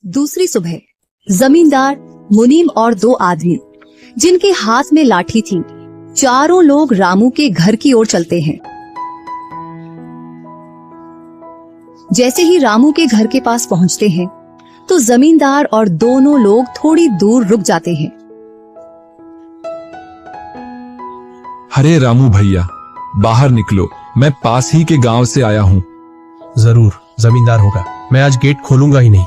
दूसरी सुबह जमींदार, मुनीम और दो आदमी जिनके हाथ में लाठी थी, चारों लोग रामू के घर की ओर चलते हैं। जैसे ही रामू के घर के पास पहुंचते हैं तो जमींदार और दोनों लोग थोड़ी दूर रुक जाते हैं। अरे रामू भैया, बाहर निकलो, मैं पास ही के गांव से आया हूँ। जरूर, जमींदार होगा। मैं आज गेट खोलूंगा ही नहीं।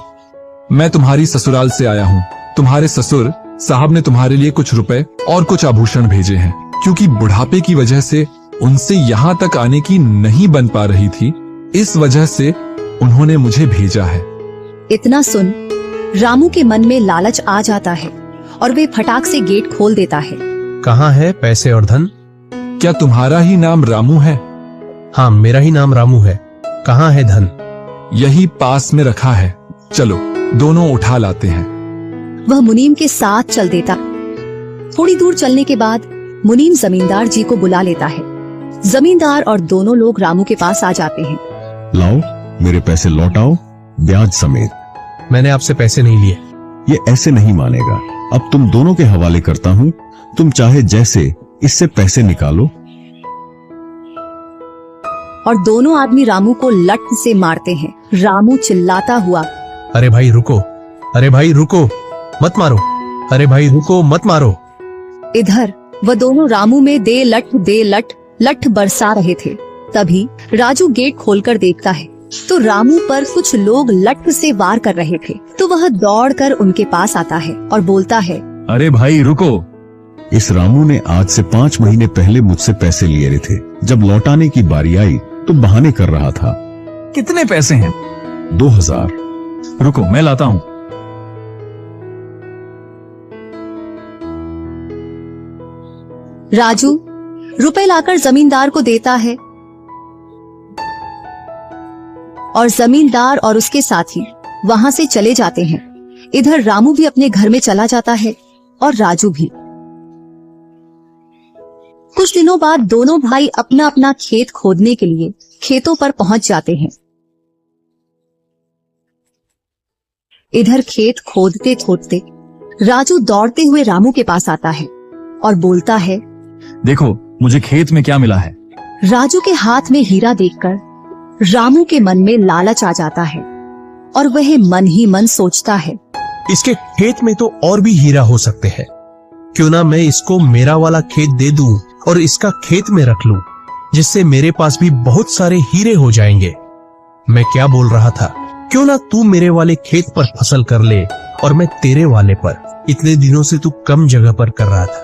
मैं तुम्हारी ससुराल से आया हूँ। तुम्हारे ससुर साहब ने तुम्हारे लिए कुछ रुपए और कुछ आभूषण भेजे हैं, क्योंकि बुढ़ापे की वजह से उनसे यहाँ तक आने की नहीं बन पा रही थी, इस वजह से उन्होंने मुझे भेजा है। इतना सुन रामू के मन में लालच आ जाता है और वे फटाक से गेट खोल देता है। कहाँ है पैसे और धन? क्या तुम्हारा ही नाम रामू है? हाँ, मेरा ही नाम रामू है। कहाँ है धन? यही पास में रखा है, चलो दोनों उठा लाते हैं। वह मुनीम के साथ चल देता। थोड़ी दूर चलने के बाद मुनीम जमींदार जी को बुला लेता है। जमींदार और दोनों लोग रामू के पास आ जाते हैं। लाओ, मेरे पैसे लौटाओ, ब्याज समेत। मैंने आपसे पैसे नहीं लिए। ये ऐसे नहीं मानेगा। अब तुम दोनों के हवाले करता हूँ, तुम चाहे जैसे इससे पैसे निकालो। और दोनों आदमी रामू को लठ से मारते हैं। रामू चिल्लाता हुआ, अरे भाई रुको, अरे भाई रुको, मत मारो, अरे भाई रुको, मत मारो। इधर वह दोनों रामू में दे लठ बरसा रहे थे। तभी राजू गेट खोलकर देखता है तो रामू पर कुछ लोग लठ से वार कर रहे थे। तो वह दौड़कर उनके पास आता है और बोलता है, अरे भाई रुको। इस रामू ने आज से 5 महीने पहले मुझसे पैसे लिए थे। जब लौटाने की बारी आई तो बहाने कर रहा था। कितने पैसे हैं? 2000। रुको, मैं लाता हूँ। राजू रुपए लाकर जमींदार को देता है और जमींदार और उसके साथी वहां से चले जाते हैं। इधर रामू भी अपने घर में चला जाता है और राजू भी। कुछ दिनों बाद दोनों भाई अपना अपना खेत खोदने के लिए खेतों पर पहुंच जाते हैं। इधर खेत खोदते खोदते राजू दौड़ते हुए रामू के पास आता है और बोलता है, देखो मुझे खेत में क्या मिला है। राजू के हाथ में हीरा देखकर रामू के मन में लालच आ जाता है और वह मन ही मन सोचता है, इसके खेत में तो और भी हीरा हो सकते हैं। क्यों ना मैं इसको मेरा वाला खेत दे दूं और इसका खेत में रख लूं, जिससे मेरे पास भी बहुत सारे हीरे हो जाएंगे। मैं क्या बोल रहा था, क्यों ना तू मेरे वाले खेत पर फसल कर ले और मैं तेरे वाले पर। इतने दिनों से तू कम जगह पर कर रहा था।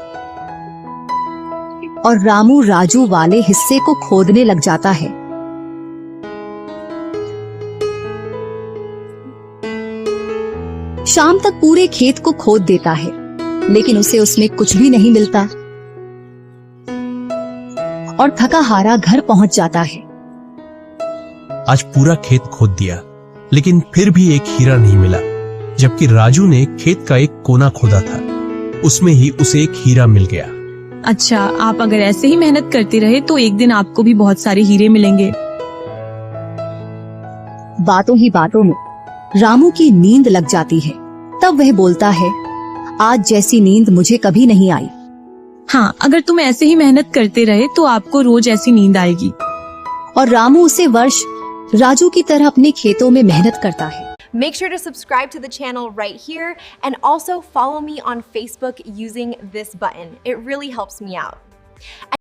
और रामू राजू वाले हिस्से को खोदने लग जाता है। शाम तक पूरे खेत को खोद देता है, लेकिन उसे उसमें कुछ भी नहीं मिलता और थका हारा घर पहुंच जाता है। आज पूरा खेत खोद दिया, लेकिन फिर भी एक हीरा नहीं मिला, जबकि राजू ने खेत का एक कोना खोदा था, उसमें ही उसे एक हीरा मिल गया। अच्छा, आप अगर ऐसे ही मेहनत करते रहे तो एक दिन आपको भी बहुत सारे हीरे मिलेंगे। बातों ही बातों में रामू की नींद लग जाती है। तब वह बोलता है, आज जैसी नींद मुझे कभी नहीं आई। हाँ, अगर तुम ऐसे ही मेहनत करते रहे तो आपको रोज ऐसी नींद आएगी। और रामू उसे वर्ष राजू की तरह अपने खेतों में मेहनत करता है। Make sure to subscribe to the channel right here and also follow me on Facebook using this button. It really helps me out.